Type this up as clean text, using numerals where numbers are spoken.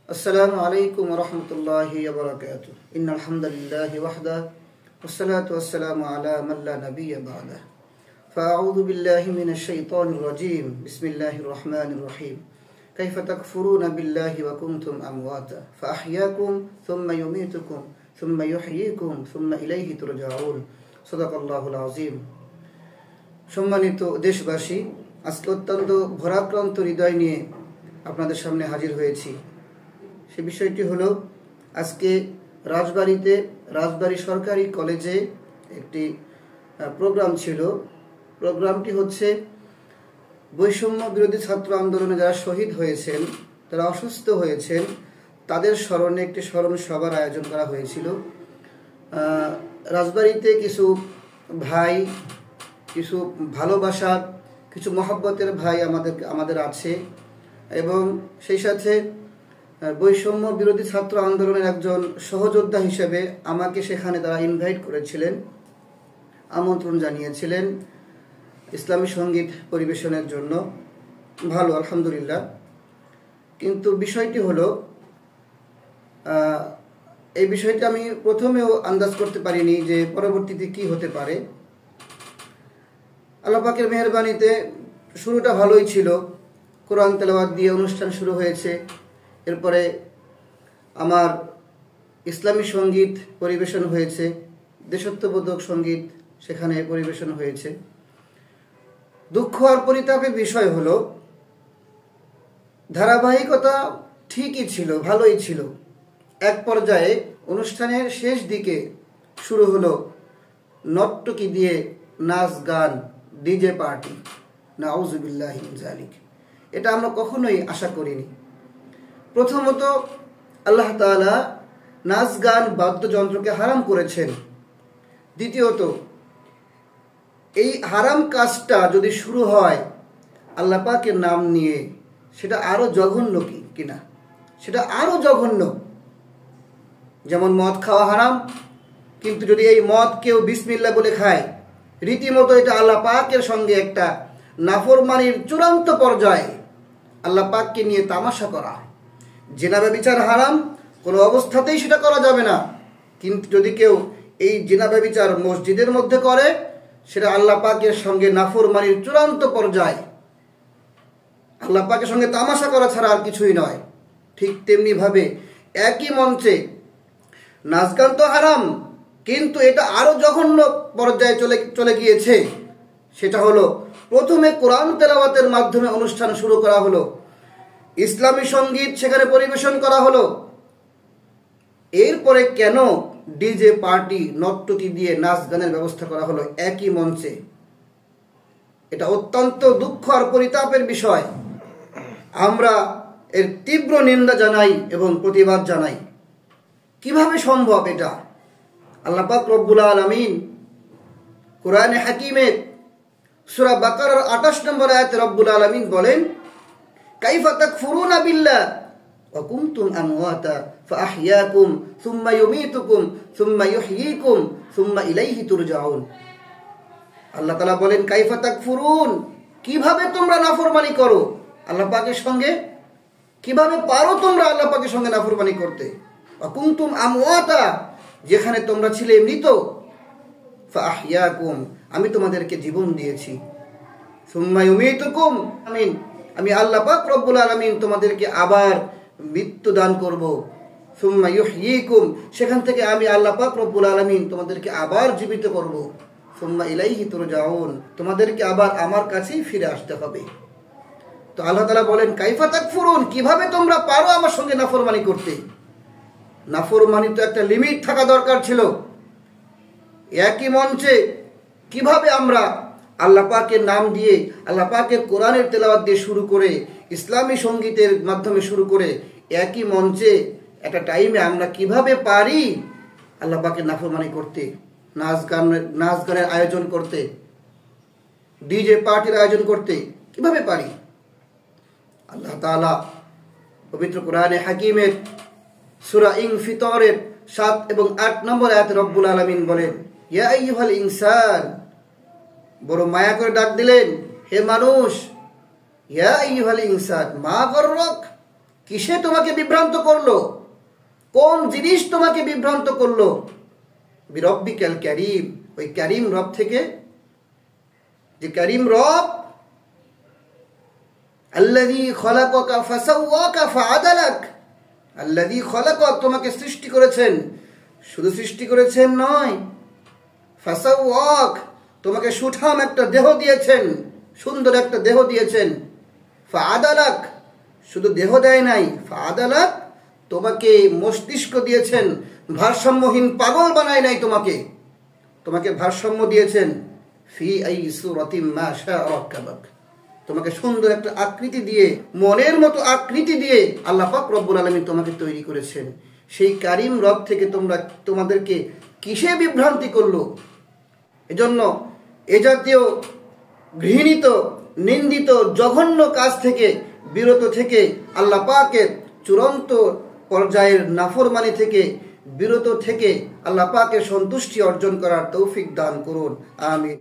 السلام عليكم ورحمة الله وبركاته إن الحمد لله وحده والصلاة والسلام على من لا نبي بعده فأعوذ بالله من الشيطان الرجيم بسم الله الرحمن الرحيم كيف تكفرون بالله وكنتم أمواتا فأحياكم ثم يميتكم ثم يحييكم ثم إليه ترجعون صدق الله العظيم সম্মানিত দেশবাসী, আজকে অত্যন্ত ভরাক্রান্ত হৃদয় নিয়ে আপনাদের সামনে হাজির হয়েছি। সে বিষয়টি হলো, আজকে রাজবাড়ী সরকারি কলেজে একটি প্রোগ্রাম ছিল। প্রোগ্রামটি হচ্ছে বৈষম্য বিরোধী ছাত্র আন্দোলনে যারা শহীদ হয়েছেন, যারা অসুস্থ হয়েছেন, তাদের স্মরণে একটি স্মরণ সভার আয়োজন করা হয়েছিল। রাজবাড়িতে কিছু ভাই, কিছু ভালোবাসার, কিছু মহব্বতের ভাই আমাদের আছে, এবং সেই সাথে বৈষম্য বিরোধী ছাত্র আন্দোলনের একজন সহযোদ্ধা হিসেবে আমাকে সেখানে তারা ইনভাইট করেছিলেন, আমন্ত্রণ জানিয়েছিলেন ইসলামী সঙ্গীত পরিবেশনের জন্য। ভালো, আলহামদুলিল্লাহ। কিন্তু বিষয়টি হলো, এই বিষয়টি আমি প্রথমেও আন্দাজ করতে পারিনি যে পরবর্তীতে কি হতে পারে। আল্লাহ পাকের মেহেরবানিতে শুরুটা ভালোই ছিল, কোরআন তেলাওয়াত দিয়ে অনুষ্ঠান শুরু হয়েছে। এরপরে আমার ইসলামী সঙ্গীত পরিবেশন হয়েছে, দেশাত্মবোধক সঙ্গীত সেখানে পরিবেশন হয়েছে। দুঃখ আর পরিতাপের বিষয় হলো, ধারাবাহিকতা ঠিকই ছিল, ভালোই ছিল। এক পর্যায়ে অনুষ্ঠানের শেষ দিকে শুরু হলো নর্তকী দিয়ে নাচ গান, ডিজে পার্টি। নাউযুবিল্লাহি মিন যালিক। এটা আমরা কখনোই আশা করিনি। প্রথমত, আল্লাহ তাআলা নাচ গান বাদ্যযন্ত্রকে হারাম করেছেন। দ্বিতীয়ত, এই হারাম কাজটা যদি শুরু হয় আল্লাহ পাকের নাম নিয়ে, সেটা আরো জঘন্য কিনা, সেটা আরো জঘন্য। যেমন মদ খাওয়া হারাম, কিন্তু যদি এই মদ কেউ বিসমিল্লাহ বলে খায়, রীতিমতো এটা আল্লাহ পাকের সঙ্গে একটা নাফরমানির চূড়ান্ত পর্যায়ে, আল্লাহ পাককে নিয়ে তামাশা করা। জিনা ব্যভিচার হারাম, কোনো অবস্থাতেই সেটা করা যাবে না। কিন্তু যদি কেউ এই জিনা ব্যভিচার মসজিদের মধ্যে করে, সেটা আল্লাহ পাকের সঙ্গে নাফরমানির চূড়ান্ত পর্যায়ে, আল্লাহ পাকের সঙ্গে তামাশা করা ছাড়া আর কিছুই নয়। ঠিক তেমনি ভাবে একই মঞ্চে নাচ গান তো হারাম, কিন্তু এটা আরো জঘন্য পর্যায়ে চলে গিয়েছে। সেটা হলো, প্রথমে কোরআন তেলাওয়াতের মাধ্যমে অনুষ্ঠান শুরু করা হলো, ইসলামী সঙ্গীত সেখানে পরিবেশন করা হলো। এরপরে কেন ডিজে পার্টি, নর্তকী দিয়ে নাচ গানের ব্যবস্থা করা হলো একই মঞ্চে? এটা অত্যন্ত দুঃখ আর পরিতাপের বিষয়। আমরা এর তীব্র নিন্দা জানাই এবং প্রতিবাদ জানাই। কিভাবে সম্ভব এটা? আল্লাহ পাক রব্বুল আলামিন কোরআনে হাকিমের সূরা বাকারার 28 নম্বর আয়াতে রব্বুল আলামিন বলেন, কাইফা তাকফুরুনা বিল্লাহ ওয়া কুনতুম আমওয়াতা ফাআহইয়াকুম সুম্মা ইউমীতুকুম সুম্মা ইউহয়ীকুম সুম্মা ইলাইহি তুরজাউন। আল্লাহ তাআলা বলেন, কাইফা তাকফুরুন, কিভাবে তোমরা নাফরমানি করো আল্লাহ পাকের সঙ্গে? কিভাবে পারো তোমরা আল্লাহ পাকের সঙ্গে নাফরমানি করতে? ওয়া কুনতুম আমওয়াতা, যেখানে তোমরা ছিলে মৃত, ফাআহইয়াকুম, আমি তোমাদেরকে জীবন দিয়েছি, সুম্মা ইউমীতুকুম, আমি আল্লাহ পাক রব্বুল আলামিন তোমাদেরকে আবার মৃত্যু দান করব, সুম্মা ইউহয়ীকুম, সেখান থেকে আমি আল্লাহ পাক রব্বুল আলামিন তোমাদেরকে আবার জীবিত করব, সুম্মা ইলাইহি তুরজাউন, তোমাদেরকে আবার আমার কাছেই ফিরে আসতে হবে। তো আল্লাহ তাআলা বলেন, কাইফা তাকফুরুন, কিভাবে তোমরা পারো আমার সঙ্গে নাফরমানি করতে? নাফরমানি তো একটা লিমিট থাকা দরকার ছিল। একই মঞ্চে কিভাবে আমরা আল্লাহ পাকের নাম দিয়ে, আল্লাহ পাকের কোরআনের তেলাওয়াত দিয়ে শুরু করে, ইসলামী সঙ্গীতের মাধ্যমে শুরু করে, একই মঞ্চে একটা টাইমে আমরা কিভাবে পারি আল্লাহ পাকের নাফরমানি করতে, নাচ গানের আয়োজন করতে, ডিজে পার্টির আয়োজন করতে? কিভাবে পারি? আল্লাহ তাআলা পবিত্র কোরআনে হাকিমের সূরা ইনফিতরের 7 এবং 8 নম্বর আয়াতে রব্বুল আলামিন বলেন, ইয়া আইয়ুহাল ইনসান, বড় মায়া করে ডাক দিলেন, হে মানুষ, ইয়া আইয়ুহাল ইনসান মা গররক, কিসে তোমাকে বিভ্রান্ত করলো? কোন জিনিস তোমাকে বিভ্রান্ত করলো? বিরব্বিকাল কারীম, ওই কারীম রব থেকে, যে কারীম রব, আল্লাযী খলাকাকা ফাসাওয়াকা ফাআদালাক, আল্লাযী খলাকাক, তোমাকে সৃষ্টি করেছেন, শুধু সৃষ্টি করেছেন নয়, ফাসাওয়াক, তোমাকে সুঠাম একটা দেহ দিয়েছেন, সুন্দর একটা দেহ দিয়েছেন, ফাআদালাক, শুধু দেহ দেয় নাই, ফাআদালাক, তোমাকে মস্তিষ্ক দিয়েছেন, ভারসাম্যহীন পাগল বানায় নাই তোমাকে, তোমাকে ভারসাম্য দিয়েছেন। ফি আই সূরাতিম মা শাআ রাক্কাবাক, তোমাকে সুন্দর একটা আকৃতি দিয়ে, মনের মতো আকৃতি দিয়ে আল্লাহ পাক রব্বুল আলামিন তোমাকে তৈরি করেছেন। সেই কারীম রব থেকে তোমাদেরকে কিসে বিভ্রান্তি করলো? এজন্য এ জাতীয় ঘৃণিত, নিন্দিত, জঘন্য কাজ থেকে বিরত থেকে, আল্লাহ পাকের চূড়ান্ত পর্যায়ের নাফরমানি থেকে বিরত থেকে আল্লাহ পাকের সন্তুষ্টি অর্জন করার তৌফিক দান করুন। আমিন।